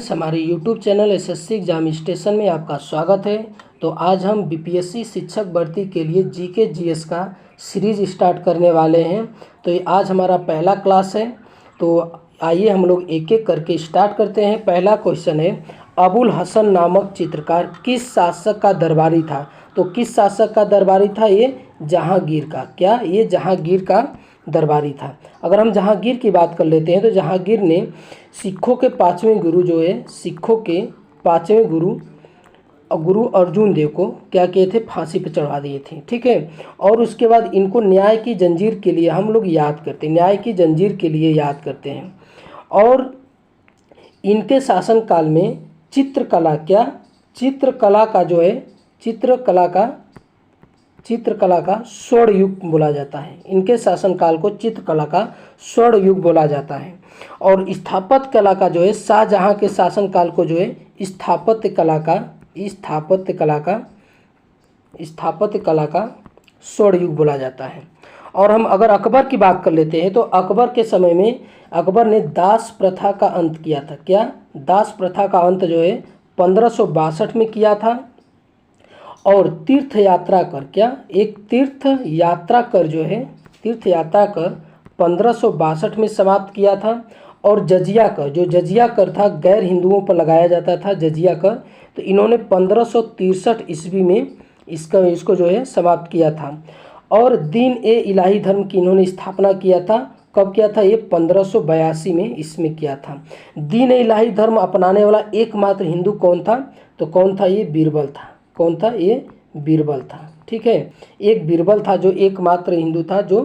हमारे YouTube channel SSC exam station में आपका स्वागत है। तो आज हम बीपीएससी शिक्षक भर्ती के लिए जीके जीएस का सीरीज स्टार्ट करने वाले हैं। तो ये आज हमारा पहला क्लास है। तो आइए हम लोग एक एक करके स्टार्ट करते हैं। पहला क्वेश्चन है, अबुल हसन नामक चित्रकार किस शासक का दरबारी था? तो किस शासक का दरबारी था? ये जहांगीर का। क्या? ये जहांगीर का दरबारी था। अगर हम जहांगीर की बात कर लेते हैं तो जहांगीर ने सिखों के पाँचवें गुरु जो है, सिखों के पाँचवें गुरु अर्जुन देव को क्या किए थे? फांसी पर चढ़ा दिए थे। ठीक है। और उसके बाद इनको न्याय की जंजीर के लिए हम लोग याद करते हैं, न्याय की जंजीर के लिए याद करते हैं। और इनके शासनकाल में चित्रकला, क्या? चित्रकला का जो है, चित्रकला का स्वर्ण युग बोला जाता है। इनके शासनकाल को चित्रकला का स्वर्ण युग बोला जाता है। और स्थापत्य कला का जो है, शाहजहां के शासनकाल को जो है स्थापत्य कला का स्वर्ण युग बोला जाता है। और हम अगर अकबर की बात कर लेते हैं तो अकबर के समय में अकबर ने दास प्रथा का अंत किया था। क्या? दास प्रथा का अंत जो है 1562 में किया था। और तीर्थ यात्रा कर, क्या? एक तीर्थ यात्रा कर जो है, तीर्थ यात्रा कर 1562 में समाप्त किया था। और जजिया कर, जो जजिया कर था गैर हिंदुओं पर लगाया जाता था जजिया कर, तो इन्होंने 1563 ईस्वी में इसको जो है समाप्त किया था। और दीन ए इलाही धर्म की इन्होंने स्थापना किया था। कब किया था? ये 1582 में इसमें किया था। दीन ए इलाही धर्म अपनाने वाला एकमात्र हिंदू कौन था? तो कौन था? ये बीरबल था। कौन था? ये बीरबल था। ठीक है। एक बीरबल था जो एकमात्र हिंदू था जो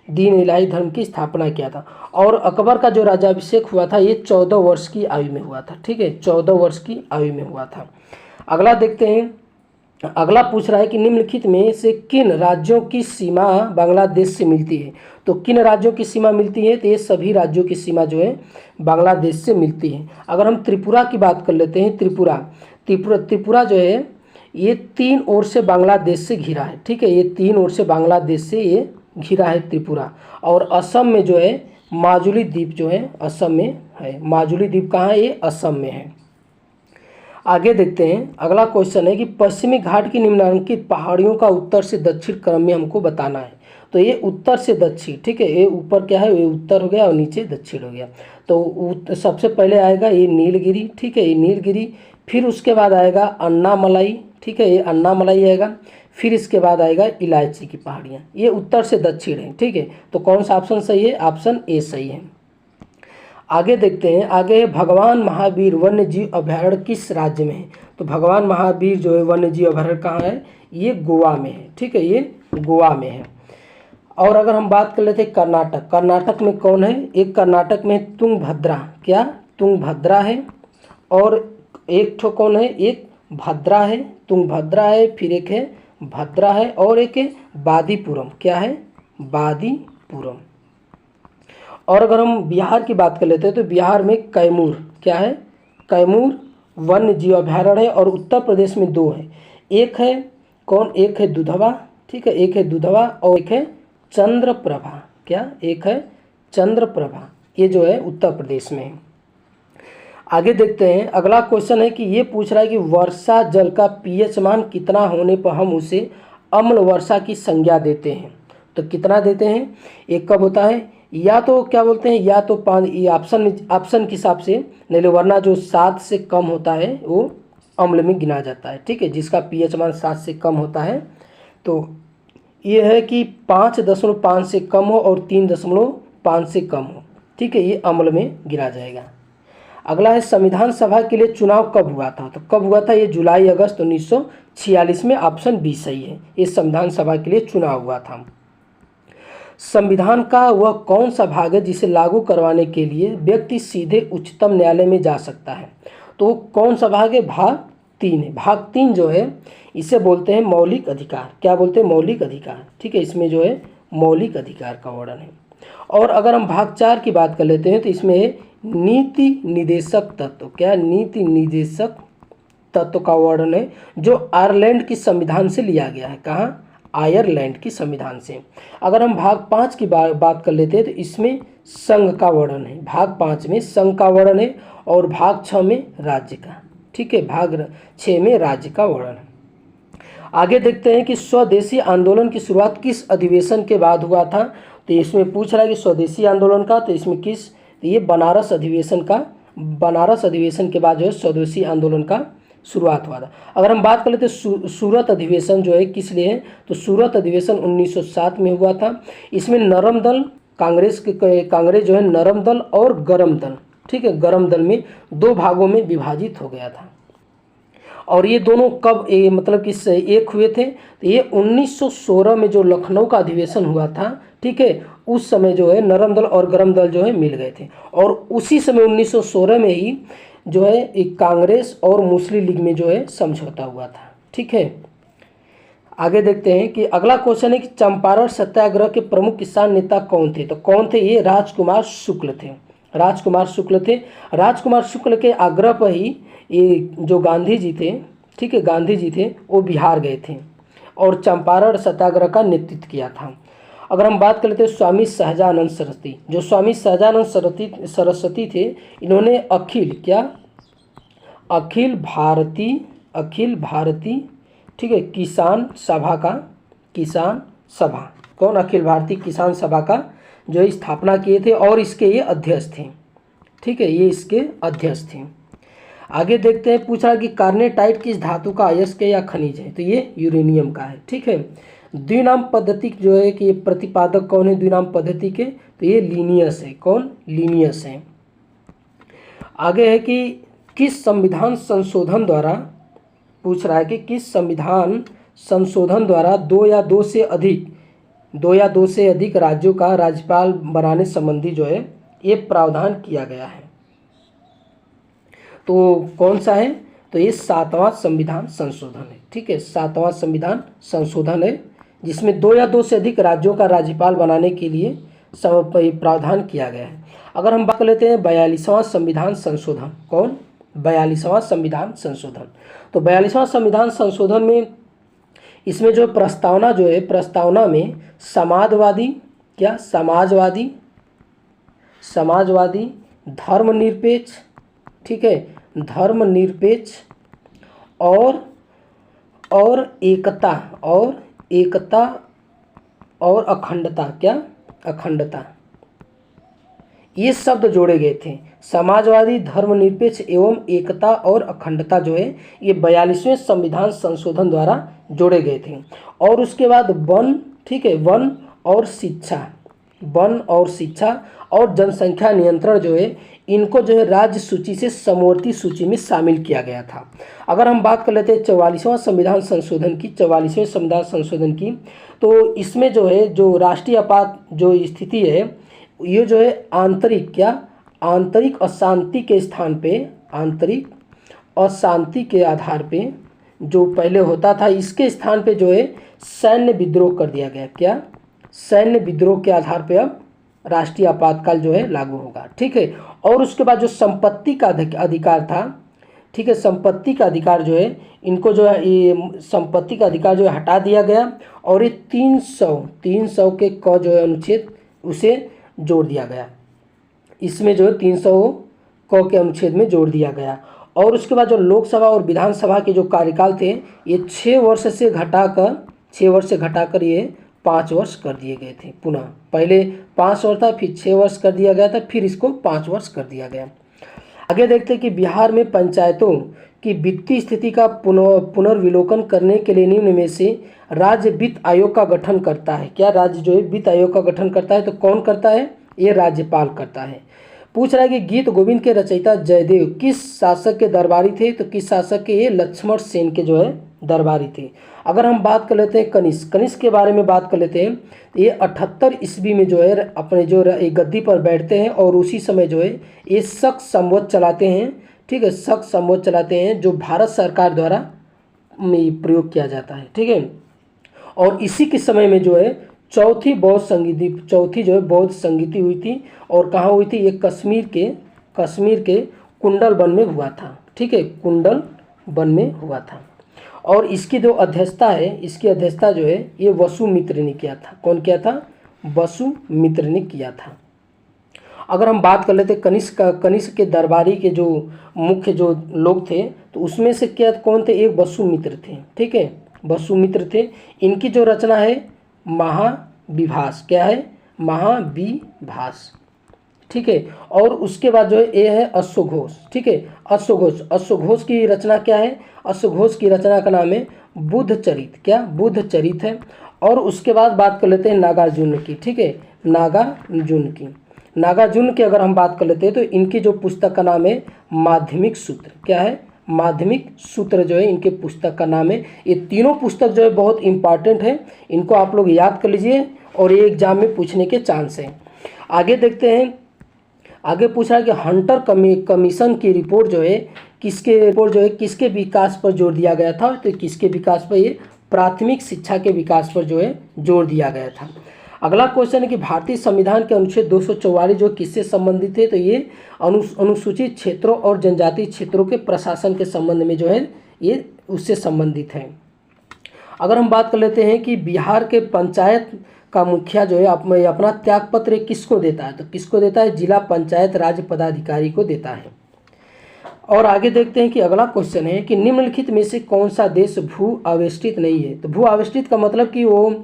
दीन इलाही धर्म की स्थापना किया था। और अकबर का जो राज्याभिषेक हुआ था ये 14 वर्ष की आयु में हुआ था। ठीक है, 14 वर्ष की आयु में हुआ था। अगला देखते हैं। अगला पूछ रहा है कि निम्नलिखित में से किन राज्यों की सीमा बांग्लादेश से मिलती है? तो किन राज्यों की सीमा मिलती है? तो ये सभी राज्यों की सीमा जो है बांग्लादेश से मिलती है। अगर हम त्रिपुरा की बात कर लेते हैं, त्रिपुरा जो है ये 3 ओर से बांग्लादेश से घिरा है। ठीक है, ये 3 ओर से बांग्लादेश से ये घिरा है त्रिपुरा। और असम में जो है माजुली द्वीप जो है असम में है। माजुली द्वीप कहाँ है? ये असम में है। आगे देखते हैं। अगला क्वेश्चन है कि पश्चिमी घाट की निम्नलिखित पहाड़ियों का उत्तर से दक्षिण क्रम में हमको बताना है। तो ये उत्तर से दक्षिण, ठीक है, ये ऊपर क्या है? ये उत्तर हो गया और नीचे दक्षिण हो गया। तो सबसे पहले आएगा ये नीलगिरी। ठीक है, ये नीलगिरी। फिर उसके बाद आएगा अन्नामलाई। ठीक है, ये अन्नामलाई आएगा। फिर इसके बाद आएगा इलायची की पहाड़ियाँ। ये उत्तर से दक्षिण है। ठीक है, तो कौन सा ऑप्शन सही है? ऑप्शन ए सही है। आगे देखते हैं। आगे भगवान महावीर वन्य जीव अभयारण्य किस राज्य में है? तो भगवान महावीर जो है वन्य जीव अभयारण्य कहाँ है? ये गोवा में है। ठीक है, ये गोवा में है। और अगर हम बात कर लेते हैं कर्नाटक में कौन है? एक कर्नाटक में तुंगभद्रा। क्या? तुंगभद्रा है। और एक ठो कौन है? एक भद्रा है, तुंगभद्रा है, फिर एक है भद्रा है, और एक है बादीपुरम। क्या है? बादीपुरम। और अगर हम बिहार की बात कर लेते हैं तो बिहार में कैमूर, क्या है? कैमूर वन्य जीव अभयारण्य है। और उत्तर प्रदेश में 2 है। एक है कौन? एक है दुधवा। ठीक है, एक है दुधवा और एक है चंद्रप्रभा। क्या? एक है चंद्रप्रभा। ये जो है उत्तर प्रदेश में है। आगे देखते हैं। अगला क्वेश्चन है कि ये पूछ रहा है कि वर्षा जल का पीएच मान कितना होने पर हम उसे अम्ल वर्षा की संज्ञा देते हैं? तो कितना देते हैं? एक कब होता है? या तो क्या बोलते हैं, या तो 5, ये ऑप्शन के हिसाब से, नहीं वरना जो 7 से कम होता है वो अम्ल में गिना जाता है। ठीक है, जिसका पीएच मान 7 से कम होता है तो ये है कि 5.5 से कम हो और 3.5 से कम हो। ठीक है, ये अम्ल में गिना जाएगा। अगला है संविधान सभा के लिए चुनाव कब हुआ था? तो कब हुआ था? ये जुलाई अगस्त 1946 में। ऑप्शन बी सही है। ये संविधान सभा के लिए चुनाव हुआ था। संविधान का वह कौन सा भाग है जिसे लागू करवाने के लिए व्यक्ति सीधे उच्चतम न्यायालय में जा सकता है? तो कौन सा भाग है? भाग 3 है। भाग 3 जो है इसे बोलते हैं मौलिक अधिकार। क्या बोलते हैं? मौलिक अधिकार। ठीक है, इसमें जो है मौलिक अधिकार का वर्णन है। और अगर हम भाग 4 की बात कर लेते हैं तो इसमें है नीति निदेशक तत्व। क्या? नीति निदेशक तत्व का वर्णन है जो आयरलैंड की संविधान से लिया गया है। कहाँ? आयरलैंड की संविधान से। अगर हम भाग 5 की बात कर लेते हैं तो इसमें संघ का वर्णन है, भाग 5 में संघ का वर्णन है और भाग 6 में राज्य का, ठीक है, भाग 6 में राज्य का वर्णन है। आगे देखते हैं कि स्वदेशी आंदोलन की शुरुआत किस अधिवेशन के बाद हुआ था। तो इसमें पूछ रहा है कि स्वदेशी आंदोलन का, तो इसमें किस, तो ये बनारस अधिवेशन का, बनारस अधिवेशन के बाद जो है स्वदेशी आंदोलन का शुरुआत हुआ था। अगर हम बात कर लेते सूरत अधिवेशन जो है किस लिए है, तो सूरत अधिवेशन 1907 में हुआ था। इसमें नरम दल, कांग्रेस जो है नरम दल और गरम दल, ठीक है, गरम दल में 2 भागों में विभाजित हो गया था। और ये दोनों कब मतलब कि एक हुए थे, तो ये 1916 में जो लखनऊ का अधिवेशन हुआ था, ठीक है, उस समय जो है नरम दल और गरम दल जो है मिल गए थे। और उसी समय 1916 में ही जो है एक कांग्रेस और मुस्लिम लीग में जो है समझौता हुआ था, ठीक है। आगे देखते हैं कि अगला क्वेश्चन है कि चंपारण सत्याग्रह के प्रमुख किसान नेता कौन थे। तो कौन थे, ये राजकुमार शुक्ल थे, राजकुमार शुक्ल थे। राजकुमार शुक्ल के आग्रह पर ही ये जो गांधी जी थे, ठीक है, गांधी जी थे वो बिहार गए थे और चंपारण सत्याग्रह का नेतृत्व किया था। अगर हम बात कर लेते हैं स्वामी सहजानंद सरस्वती, जो स्वामी सहजानंद सरस्वती थे, इन्होंने अखिल भारतीय ठीक है किसान सभा का, किसान सभा, कौन, अखिल भारतीय किसान सभा का जो स्थापना किए थे और इसके ये अध्यक्ष थे, ठीक है, ये इसके अध्यक्ष थे। आगे देखते हैं, पूछा कि कार्नेटाइट किस धातु का अयस्क या खनिज है। तो ये यूरेनियम का है, ठीक है। द्विनाम पद्धति जो है कि ये प्रतिपादक कौन है द्विनाम पद्धति के, तो ये लीनियस है, कौन, लीनियस है। आगे है कि किस संविधान संशोधन द्वारा, पूछ रहा है कि किस संविधान संशोधन द्वारा 2 या 2 से अधिक राज्यों का राज्यपाल बनाने संबंधी जो है ये प्रावधान किया गया है। तो कौन सा है, तो ये 7वां संविधान संशोधन है, ठीक है, 7वां संविधान संशोधन है जिसमें 2 या 2 से अधिक राज्यों का राज्यपाल बनाने के लिए प्रावधान किया गया है। अगर हम बात कर लेते हैं 42वां संविधान संशोधन, कौन, 42वां संविधान संशोधन। तो 42वां संविधान संशोधन में इसमें जो प्रस्तावना जो है, प्रस्तावना में समाजवादी, क्या, समाजवादी, धर्मनिरपेक्ष, ठीक है, धर्मनिरपेक्ष और एकता और अखंडता, क्या, अखंडता, ये शब्द जोड़े गए थे। समाजवादी, धर्मनिरपेक्ष एवं एकता और अखंडता जो है ये 42वें संविधान संशोधन द्वारा जोड़े गए थे। और उसके बाद वन, ठीक है, वन और शिक्षा और जनसंख्या नियंत्रण जो है इनको जो है राज्य सूची से समवर्ती सूची में शामिल किया गया था। अगर हम बात कर लेते हैं 44वां संविधान संशोधन की, 44वें संविधान संशोधन की, तो इसमें जो है जो राष्ट्रीय आपात जो स्थिति है ये जो है आंतरिक, क्या, आंतरिक अशांति के स्थान पे, आंतरिक अशांति के आधार पे जो पहले होता था इसके स्थान पे जो है सैन्य विद्रोह कर दिया गया, क्या, सैन्य विद्रोह के आधार पे अब राष्ट्रीय आपातकाल जो है लागू होगा, ठीक है। और उसके बाद जो संपत्ति का अधिकार था, ठीक है, संपत्ति का अधिकार जो है इनको जो है ये संपत्ति का अधिकार जो है हटा दिया गया और ये 300 के क जो है अनुच्छेद उसे जोड़ दिया गया, इसमें जो है 300 क के अनुच्छेद में जोड़ दिया गया। और उसके बाद जो लोकसभा और विधानसभा के जो कार्यकाल थे ये 6 वर्ष से घटाकर ये 5 वर्ष कर दिए गए थे। पुनः पहले 5 वर्ष था, फिर 6 वर्ष कर दिया गया था, फिर इसको 5 वर्ष कर दिया गया। आगे देखते हैं कि बिहार में पंचायतों की वित्तीय स्थिति का पुनर्विलोकन करने के लिए निम्न में से राज्य वित्त आयोग का गठन करता है, क्या, राज्य जो है वित्त आयोग का गठन करता है। तो कौन करता है, ये राज्यपाल करता है। पूछ रहा है कि गीत गोविंद के रचयिता जयदेव किस शासक के दरबारी थे। तो किस शासक के, ये लक्ष्मण सेन के जो है दरबारी थे। अगर हम बात कर लेते हैं कनिष्क के बारे में बात कर लेते हैं, ये 78 ईस्वी में जो है अपने जो गद्दी पर बैठते हैं और उसी समय जो है ये शक संवत चलाते हैं, ठीक है, शक संवत चलाते हैं जो भारत सरकार द्वारा प्रयोग किया जाता है, ठीक है। और इसी के समय में जो है चौथी जो है बौद्ध संगीति हुई थी और कहाँ हुई थी, ये कश्मीर के कुंडल वन में हुआ था, ठीक है, कुंडल वन में हुआ था। और इसकी जो अध्यक्षता है, इसकी अध्यक्षता जो है ये वसुमित्र ने किया था। कौन किया था? वसुमित्र ने किया था। अगर हम बात कर लेते कनिष्क के दरबारी के जो मुख्य जो लोग थे तो उसमें से क्या कौन थे? एक वसुमित्र थे, ठीक है, वसुमित्र थे। इनकी जो रचना है महाविभास, क्या है? महाविभास, ठीक है। और उसके बाद जो है ये है अश्वघोष, ठीक है, अश्वघोष। अश्वघोष की रचना क्या है? अश्वघोष की रचना का नाम है बुद्धचरित, क्या? बुद्धचरित है। और उसके बाद बात कर लेते हैं नागार्जुन की, ठीक है, नागार्जुन की। नागार्जुन की अगर हम बात कर लेते हैं तो इनकी जो पुस्तक का नाम है माध्यमिक सूत्र, क्या है? माध्यमिक सूत्र जो है इनके पुस्तक का नाम है। ये तीनों पुस्तक जो है बहुत इंपॉर्टेंट है, इनको आप लोग याद कर लीजिए और ये एग्जाम में पूछने के चांस हैं। आगे देखते हैं, आगे पूछा है कि हंटर कमीशन की रिपोर्ट जो है किसके विकास पर जोर दिया गया था? तो किसके विकास पर? ये प्राथमिक शिक्षा के विकास पर जो है जोर दिया गया था। अगला क्वेश्चन है कि भारतीय संविधान के अनुच्छेद 244 जो किससे संबंधित है? तो ये अनुसूचित क्षेत्रों और जनजातीय क्षेत्रों के प्रशासन के संबंध में जो है ये उससे संबंधित है। अगर हम बात कर लेते हैं कि बिहार के पंचायत का मुखिया जो है अपना त्यागपत्र किसको देता है? तो किसको देता है? जिला पंचायत राज पदाधिकारी को देता है। और आगे देखते हैं कि अगला क्वेश्चन है कि निम्नलिखित में से कौन सा देश भू आवेष्टित नहीं है? तो भू आवेष्टित का मतलब कि वो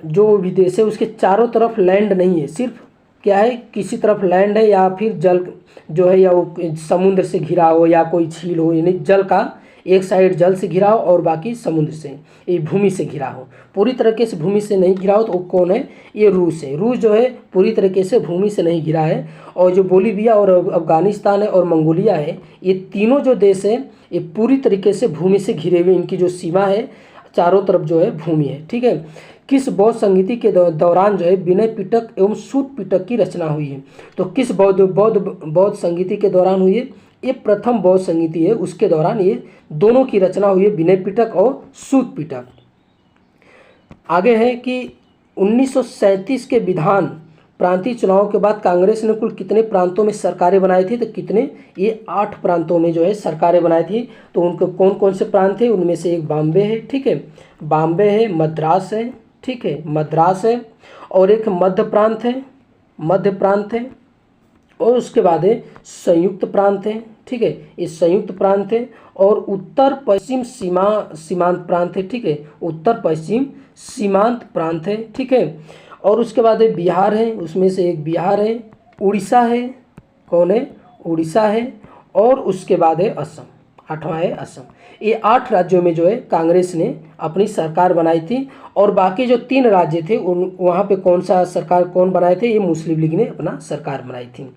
जो विदेश है उसके चारों तरफ लैंड नहीं है, सिर्फ क्या है? किसी तरफ लैंड है या फिर जल जो है या वो समुद्र से घिरा हो या कोई झील हो, यानी जल का एक साइड जल से घिरा हो और बाकी समुद्र से, ये भूमि से घिरा हो। पूरी तरीके से भूमि से नहीं घिरा हो तो कौन है? ये रूस है। रूस जो है पूरी तरीके से भूमि से नहीं घिरा है। और जो बोलीविया और अफगानिस्तान है और मंगोलिया है, ये तीनों जो देश है ये पूरी तरीके से भूमि से घिरे हुए, इनकी जो सीमा है चारों तरफ जो है भूमि है, ठीक है। किस बौद्ध संगीति के दौरान जो है विनय पिटक एवं सूत पिटक की रचना हुई है? तो किस बौद्ध संगीति के दौरान हुई है? ये प्रथम बौद्ध संगीति है, उसके दौरान ये दोनों की रचना हुई है, विनय पिटक और सूत पिटक। आगे है कि 1937 के विधान प्रांतीय चुनाव के बाद कांग्रेस ने कुल कितने प्रांतों में सरकारें बनाई थी? तो कितने? ये 8 प्रांतों में जो है सरकारें बनाई थी। तो उनको कौन कौन से प्रांत थे? उनमें से एक बॉम्बे है, ठीक है, बॉम्बे है, मद्रास है, ठीक है, मद्रास है, और एक मध्य प्रांत है, मध्य प्रांत है, और उसके बाद है संयुक्त प्रांत है, ठीक है, ये संयुक्त प्रांत है, और उत्तर पश्चिम सीमांत प्रांत है, ठीक है, उत्तर पश्चिम सीमांत प्रांत है, ठीक है। और उसके बाद है बिहार है, उसमें से एक बिहार है, उड़ीसा है, कौन है? उड़ीसा है, और उसके बाद है असम, 8वां है असम। ये 8 राज्यों में जो है कांग्रेस ने अपनी सरकार बनाई थी। और बाकी जो 3 राज्य थे वहाँ पे कौन सा सरकार कौन बनाए थे? ये मुस्लिम लीग ने अपना सरकार बनाई थी।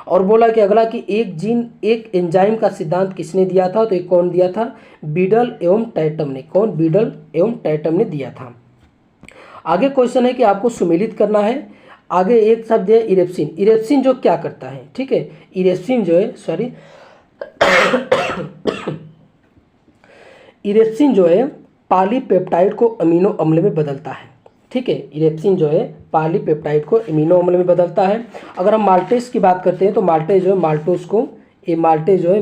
और बोला कि अगला कि एक एंजाइम का सिद्धांत किसने दिया था? तो ये कौन दिया था? बीडल एवं टैटम ने। कौन? बीडल एवं टैटम ने दिया था। आगे क्वेश्चन है कि आपको सुमेलित करना है। आगे एक शब्द है इरेप्सिन। इरेप्सिन जो क्या करता है? ठीक है, इरेप्सिन जो है इरेप्सिन जो है पॉलीपेप्टाइड को अमीनो अम्ल में बदलता है, ठीक है। इरेप्सिन जो है पॉलीपेप्टाइड को अमीनो अम्ल में बदलता है। अगर हम माल्टेज की बात करते हैं तो माल्टेज जो है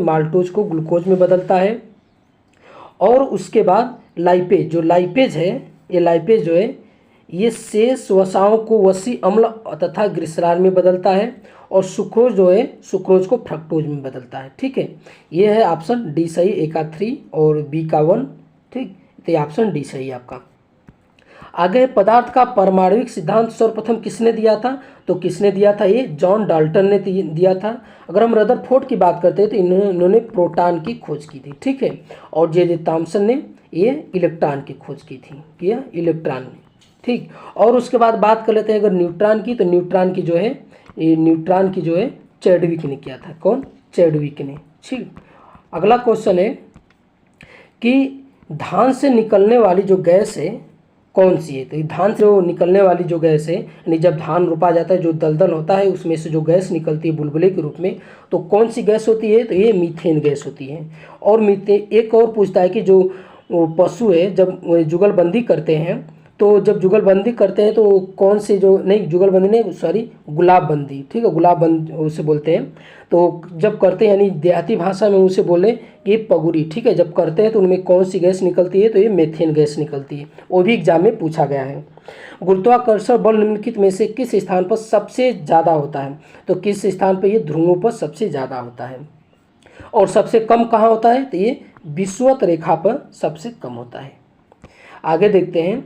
माल्टोज को ग्लूकोज में बदलता है। और उसके बाद लाइपेज जो है ये शेष वसाओं को वसी अम्ल तथा ग्लिसरॉल में बदलता है। और सुक्रोज जो है सुक्रोज को फ्रक्टोज में बदलता है, ठीक है। ये है ऑप्शन डी सही, ए का 3 और बी का 1, ठीक, तो ये ऑप्शन डी सही है आपका। आगे पदार्थ का परमाणविक सिद्धांत सर्वप्रथम किसने दिया था? तो किसने दिया था? ये जॉन डाल्टन ने दिया था। अगर हम रदरफोर्ड की बात करते हैं तो इन्होंने प्रोटॉन की खोज की थी, ठीक है। और जे थॉमसन ने ये इलेक्ट्रॉन की खोज की थी, किया इलेक्ट्रॉन ने, ठीक। और उसके बाद बात कर लेते हैं अगर न्यूट्रॉन की, तो न्यूट्रॉन की जो है चैडविक ने किया था। कौन? चैडविक ने, ठीक। अगला क्वेश्चन है कि धान से निकलने वाली जो गैस है कौन सी है? तो धान से जो निकलने वाली जो गैस है, यानी जब धान रोपा जाता है जो दलदल होता है उसमें से जो गैस निकलती है बुलबुले के रूप में, तो कौन सी गैस होती है? तो ये मीथेन गैस होती है। और मीथेन एक और पूछता है कि जो पशु है जब जुगलबंदी करते हैं तो जब जुगलबंदी करते हैं तो कौन से जो नहीं जुगलबंदी नहीं सॉरी गुलाबबंदी, ठीक है, गुलाबबंदी उसे बोलते हैं। तो जब करते हैं यानी देहाती भाषा में उसे बोले कि पगुरी, ठीक है, जब करते हैं तो उनमें कौन सी गैस निकलती है, तो ये मेथेन गैस निकलती है। वो भी एग्जाम में पूछा गया है। गुरुत्वाकर्षण बल निम्नलिखित में से किस स्थान पर सबसे ज़्यादा होता है, तो किस स्थान पर ये ध्रुवों पर सबसे ज़्यादा होता है। और सबसे कम कहाँ होता है, तो ये विषुवत रेखा पर सबसे कम होता है। आगे देखते हैं,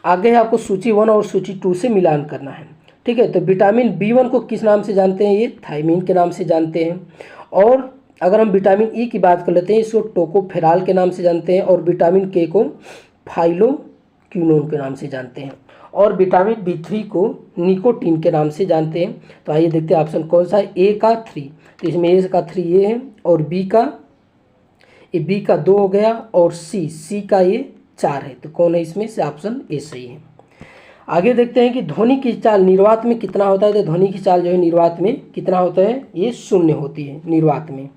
आगे आपको सूची 1 और सूची 2 से मिलान करना है, ठीक है। तो विटामिन B1 को किस नाम से जानते हैं, ये थायमीन के नाम से जानते हैं। और अगर हम विटामिन E की बात कर लेते हैं, इसको टोकोफेराल के नाम से जानते हैं। और विटामिन K को फाइलोक्विनोन के नाम से जानते हैं। और विटामिन B3 को निकोटीन के नाम से जानते हैं। तो आइए देखते हैं ऑप्शन कौन सा है, ए का 3, तो इसमें ए का 3 ये है, और बी का 2 हो गया, और सी का ये 4 है। तो कौन है इसमें से, ऑप्शन ए सही है। आगे देखते हैं कि ध्वनि की चाल निर्वात में कितना होता है, तो ध्वनि की चाल जो है निर्वात में कितना होता है, ये 0 होती है निर्वात में।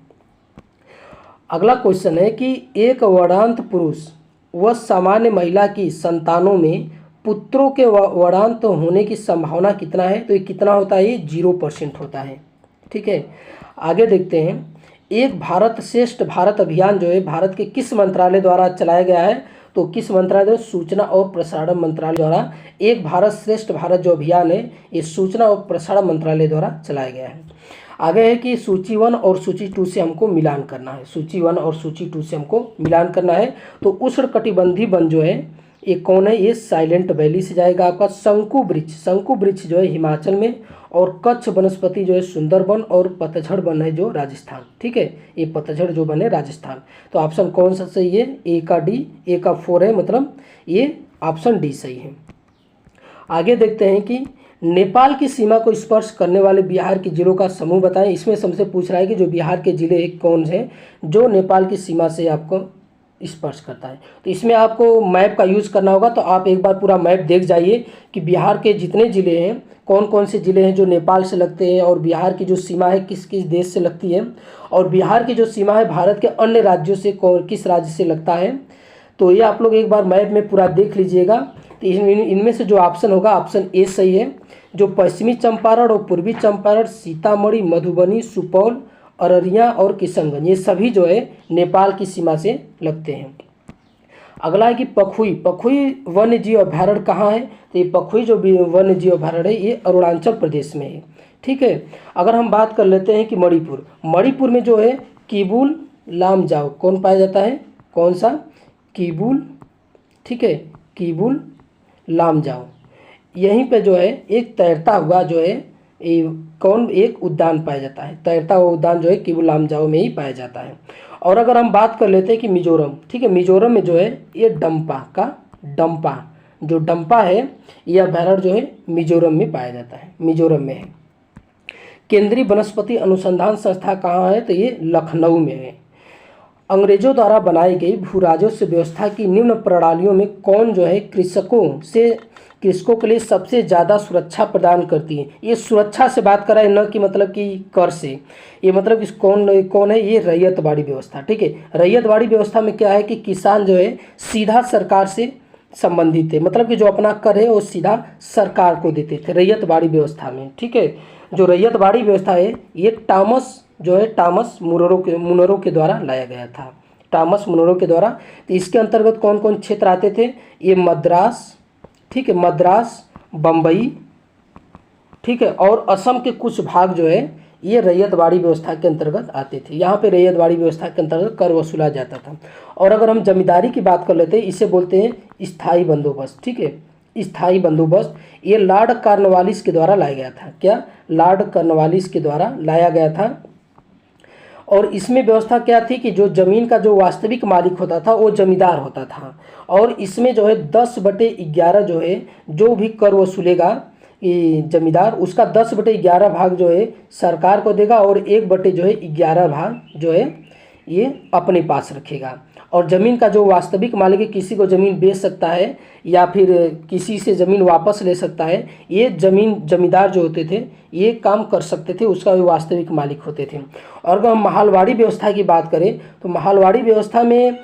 अगला क्वेश्चन है कि एक वर्णांत पुरुष व सामान्य महिला की संतानों में पुत्रों के वर्णांत होने की संभावना कितना है, तो ये कितना होता है, ये 0% होता है, ठीक है। आगे देखते हैं, एक भारत श्रेष्ठ भारत अभियान जो है भारत के किस मंत्रालय द्वारा चलाया गया है, तो किस मंत्रालय, सूचना और प्रसारण मंत्रालय द्वारा एक भारत श्रेष्ठ भारत जो अभियान है ये सूचना और प्रसारण मंत्रालय द्वारा चलाया गया है। आगे है कि सूची 1 और सूची 2 से हमको मिलान करना है, सूची 1 और सूची 2 से हमको मिलान करना है। तो उष्णकटिबंधीय वन जो है ये कौन है, ये साइलेंट वैली से जाएगा आपका। शंकु वृक्ष जो है हिमाचल में, और कच्छ वनस्पति जो है सुंदरबन, और पतझड़ वन है जो राजस्थान, ठीक है, ये पतझड़ जो वन है राजस्थान। तो ऑप्शन कौन सा सही है, ए का डी, ए का 4 है, मतलब ये ऑप्शन डी सही है। आगे देखते हैं कि नेपाल की सीमा को स्पर्श करने वाले बिहार के जिलों का समूह बताएं। इसमें सबसे पूछ रहा है कि जो बिहार के जिले कौन से जो नेपाल की सीमा से आपको स्पर्श करता है। तो इसमें आपको मैप का यूज़ करना होगा। तो आप एक बार पूरा मैप देख जाइए कि बिहार के जितने ज़िले हैं, कौन कौन से ज़िले हैं जो नेपाल से लगते हैं, और बिहार की जो सीमा है किस किस देश से लगती है, और बिहार की जो सीमा है भारत के अन्य राज्यों से किस राज्य से लगता है। तो ये आप लोग एक बार मैप में पूरा देख लीजिएगा। तो इनमें से जो ऑप्शन होगा, ऑप्शन ए सही है। जो पश्चिमी चंपारण और पूर्वी चंपारण, सीतामढ़ी, मधुबनी, सुपौल, अररिया और किशनगंज, ये सभी जो है नेपाल की सीमा से लगते हैं। अगला है कि पखुई वन्य जीव अभयारण्य कहाँ है, तो ये पखुई जो वन्य जीव अभयारण्य है ये अरुणाचल प्रदेश में है, ठीक है। अगर हम बात कर लेते हैं कि मणिपुर में जो है किबुल लामजाओ कौन पाया जाता है, कौन सा, किबुल, ठीक है, किबुल लामजाओ। यहीं पे जो है एक तैरता हुआ जो है एक उद्यान पाया जाता है, तैरता हुआ उद्यान जो है किबुल लामजाओ में ही पाया जाता है। और अगर हम बात कर लेते हैं कि मिजोरम, ठीक है, मिजोरम में जो है ये डंपा है, ये अभयारण्य जो है मिजोरम में पाया जाता है, मिजोरम में है। केंद्रीय वनस्पति अनुसंधान संस्था कहाँ है, तो ये लखनऊ में है। अंग्रेजों द्वारा बनाई गई भू राजस्व व्यवस्था की निम्न प्रणालियों में कौन जो है कृषकों के लिए सबसे ज़्यादा सुरक्षा प्रदान करती है। ये सुरक्षा से बात कर रहा है, न कि मतलब कि कर से, ये मतलब इस कौन है, ये रैयतवाड़ी व्यवस्था, ठीक है। रैयतवाड़ी व्यवस्था में क्या है कि किसान जो है सीधा सरकार से संबंधित है, मतलब कि जो अपना कर है वो सीधा सरकार को देते थे रैयतवाड़ी व्यवस्था में, ठीक है। जो रैयतवाड़ी व्यवस्था है ये टॉमस मुनरो के द्वारा लाया गया था, टॉमस मुनरो के द्वारा। तो इसके अंतर्गत कौन कौन क्षेत्र आते थे, ये मद्रास, ठीक है, मद्रास, बम्बई, ठीक है, और असम के कुछ भाग जो है ये रैयतवाड़ी व्यवस्था के अंतर्गत आते थे। यहाँ पे रैयतवाड़ी व्यवस्था के अंतर्गत कर वसूला जाता था। और अगर हम जमींदारी की बात कर लेते हैं, इसे बोलते हैं स्थायी बंदोबस्त, ठीक है, स्थायी बंदोबस्त। ये लॉर्ड कॉर्नवालिस के द्वारा लाया गया था, क्या, लॉर्ड कॉर्नवालिस के द्वारा लाया गया था। और इसमें व्यवस्था क्या थी कि जो ज़मीन का जो वास्तविक मालिक होता था वो जमींदार होता था, और इसमें जो है 10/11 जो है जो भी कर वसूलेगा ये जमींदार, उसका 10/11 भाग जो है सरकार को देगा, और 1/11 भाग जो है ये अपने पास रखेगा। और ज़मीन का जो वास्तविक मालिक है, किसी को ज़मीन बेच सकता है या फिर किसी से ज़मीन वापस ले सकता है, ये जमींदार जो होते थे ये काम कर सकते थे, उसका भी वास्तविक मालिक होते थे। और अगर हम महालवाड़ी व्यवस्था की बात करें तो महालवाड़ी व्यवस्था में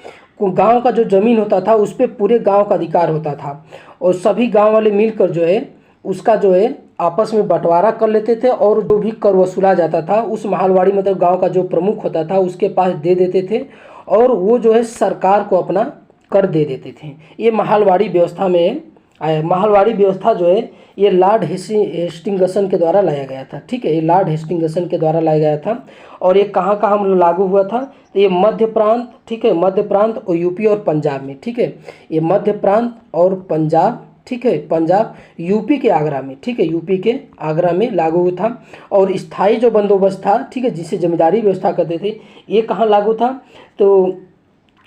गांव का जो ज़मीन होता था उस पर पूरे गांव का अधिकार होता था, और सभी गांव वाले मिलकर जो है उसका जो है आपस में बंटवारा कर लेते थे, और जो भी कर वसूला जाता था उस महलवाड़ी मतलब गांव का जो प्रमुख होता था उसके पास दे देते थे, और वो जो है सरकार को अपना कर दे देते थे। ये महलवाड़ी व्यवस्था में आया। महलवाड़ी व्यवस्था जो है ये लॉर्ड हेस्टिंगसन के द्वारा लाया गया था। ठीक है, ये लॉर्ड हेस्टिंगसन के द्वारा लाया गया था। और ये कहाँ कहाँ लागू हुआ था, तो ये मध्य प्रांत, ठीक है, मध्य प्रांत और यूपी और पंजाब में। ठीक है, ये मध्य प्रांत और पंजाब, ठीक है, पंजाब यूपी के आगरा में, ठीक है, यूपी के आगरा में लागू हुआ था। और स्थायी जो बंदोबस्त था, ठीक है, जिसे जमींदारी व्यवस्था कहते थे, ये कहाँ लागू था, तो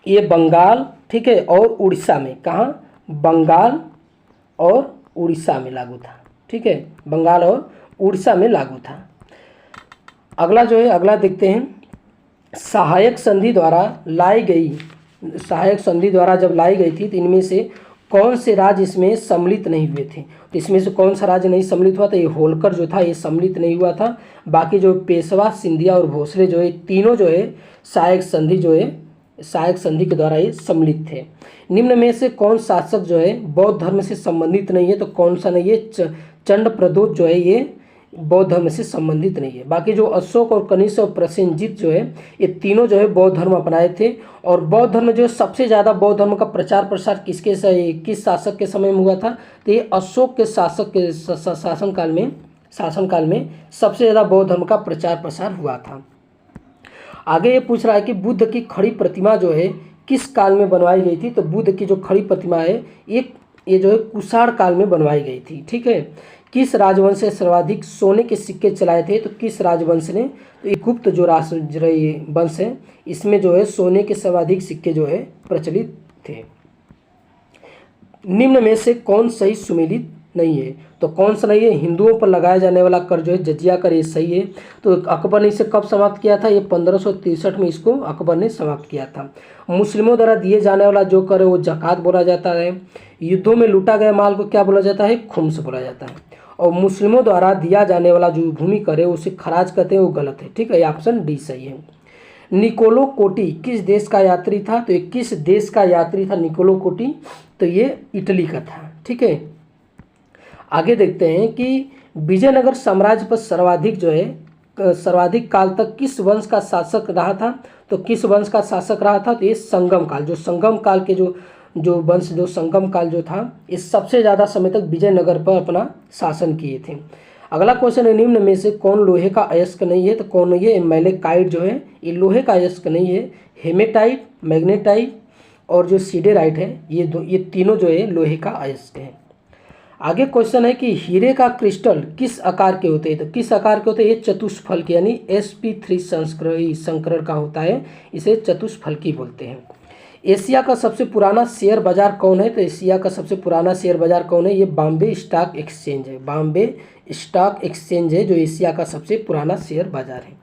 ये बंगाल, ठीक है, और उड़ीसा में। कहाँ, बंगाल और उड़ीसा में लागू था। ठीक है, बंगाल और उड़ीसा में लागू था। अगला जो है, अगला देखते हैं, सहायक संधि द्वारा लाई गई, सहायक संधि द्वारा जब लाई गई थी तो इनमें से कौन से राज्य इसमें सम्मिलित नहीं हुए थे। तो इसमें से कौन सा राज्य नहीं सम्मिलित हुआ था, ये होलकर जो था ये सम्मिलित नहीं हुआ था। बाकी जो पेशवा, सिंधिया और भोसले जो है तीनों जो है सहायक संधि जो है सहायक संधि के द्वारा ये सम्मिलित थे। निम्न में से कौन शासक जो है बौद्ध धर्म से संबंधित नहीं है, तो कौन सा नहीं है, चंड प्रदोत जो है ये बौद्ध धर्म से संबंधित नहीं है। बाकी जो अशोक और कनिष्क और प्रसेनजीत जो है ये तीनों जो है बौद्ध धर्म अपनाए थे। और बौद्ध धर्म जो सबसे ज़्यादा बौद्ध धर्म का प्रचार प्रसार किस शासक के समय में हुआ था, तो ये अशोक के शासक के शासनकाल में सबसे ज़्यादा बौद्ध धर्म का प्रचार प्रसार हुआ था। आगे ये पूछ रहा है कि बुद्ध की खड़ी प्रतिमा जो है किस काल में बनवाई गई थी, तो बुद्ध की जो खड़ी प्रतिमा है ये जो है कुषाण काल में बनवाई गई थी। ठीक है, किस राजवंश से सर्वाधिक सोने के सिक्के चलाए थे, तो किस राजवंश ने, तो ये गुप्त जो वंश है इसमें जो है सोने के सर्वाधिक सिक्के जो है प्रचलित थे। निम्न में से कौन सही सुमेलित नहीं है, तो कौन सा नहीं है, हिंदुओं पर लगाया जाने वाला कर जो है जजिया कर, ये सही है। तो अकबर ने इसे कब समाप्त किया था, ये 1563 में इसको अकबर ने समाप्त किया था। मुस्लिमों द्वारा दिए जाने वाला जो कर है वो जक़ात बोला जाता है। युद्धों में लूटा गया माल को क्या बोला जाता है, खुम्स बोला जाता है। और मुस्लिमों द्वारा दिया जाने वाला जो भूमि कर है उसे खराज कहते हैं, वो गलत है। ठीक है, ऑप्शन डी सही है। निकोलो कोटी किस देश का यात्री था, तो ये किस देश का यात्री था निकोलो कोटी, तो ये इटली का था। ठीक है, आगे देखते हैं कि विजयनगर साम्राज्य पर सर्वाधिक काल तक किस वंश का शासक रहा था, तो किस वंश का शासक रहा था, तो ये संगम काल, जो संगम काल के जो वंश जो संगम काल जो था ये सबसे ज़्यादा समय तक विजयनगर पर अपना शासन किए थे। अगला क्वेश्चन है, निम्न में से कौन लोहे का अयस्क नहीं है, तो कौन नहीं है, मैलेकाइट जो है ये लोहे का अयस्क नहीं है। हेमेटाइट, मैग्नेटाइट और जो सीडेराइट है ये तीनों जो है लोहे का अयस्क है। आगे क्वेश्चन है कि हीरे का क्रिस्टल किस आकार के होते हैं, तो किस आकार के होते हैं, ये चतुष्फलकी यानी sp3 संस्करण का होता है, इसे चतुष्फलकी बोलते हैं। एशिया का सबसे पुराना शेयर बाजार कौन है, तो एशिया का सबसे पुराना शेयर बाजार कौन है, ये बॉम्बे स्टॉक एक्सचेंज है। बॉम्बे स्टॉक एक्सचेंज है जो एशिया का सबसे पुराना शेयर बाजार है।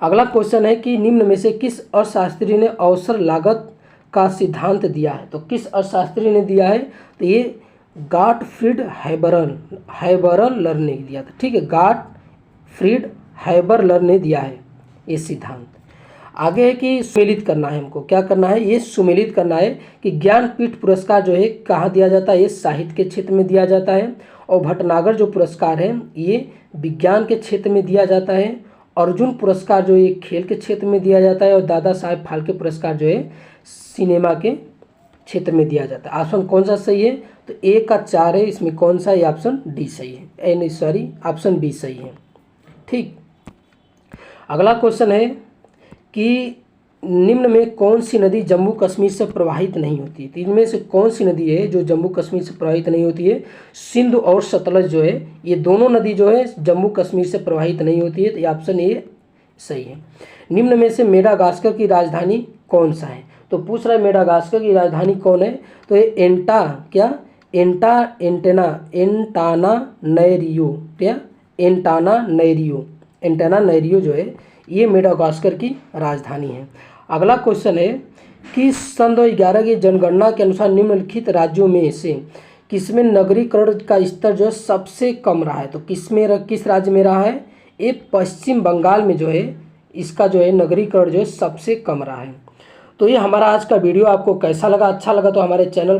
अगला क्वेश्चन है कि निम्न में से किस अर्थशास्त्री ने अवसर लागत का सिद्धांत दिया है, तो किस अर्थशास्त्री ने दिया है, तो ये गॉटफ्रीड हैबरलर ने दिया था। ठीक है, गॉटफ्रीड हैबरलर ने दिया है ये सिद्धांत। आगे है कि सुमेलित करना है, हमको क्या करना है, ये सुमेलित करना है कि ज्ञानपीठ पुरस्कार जो है कहाँ दिया जाता है, ये साहित्य के क्षेत्र में दिया जाता है। और भटनागर जो पुरस्कार है ये विज्ञान के क्षेत्र में दिया जाता है। अर्जुन पुरस्कार जो है खेल के क्षेत्र में दिया जाता है। और दादा साहेब फाल्के पुरस्कार जो है सिनेमा के क्षेत्र में दिया जाता है। ऑप्शन कौन सा सही है, तो 1 का 4 है, इसमें कौन सा है, ऑप्शन डी सही है, ऑप्शन बी सही है। ठीक, अगला क्वेश्चन है कि निम्न में कौन सी नदी जम्मू कश्मीर से प्रवाहित नहीं होती है, तो इनमें से कौन सी नदी है जो जम्मू कश्मीर से प्रवाहित नहीं होती है, सिंधु और सतलज जो है ये दोनों नदी जो है जम्मू कश्मीर से प्रवाहित नहीं होती है, तो ऑप्शन ए सही है। निम्न में से मेडागास्कर की राजधानी कौन सा है, तो पूछ रहा है मेडागास्कर की राजधानी कौन है, तो ये एंटाना नैरियो जो है ये मेडागास्कर की राजधानी है। अगला क्वेश्चन है कि सन 2011 की जनगणना के अनुसार निम्नलिखित राज्यों में से किसमें नगरीकरण का स्तर जो है सबसे कम रहा है, तो किस राज्य में रहा है, ये पश्चिम बंगाल में जो है इसका जो है नगरीकरण जो है सबसे कम रहा है। तो ये हमारा आज का वीडियो आपको कैसा लगा, अच्छा लगा तो हमारे चैनल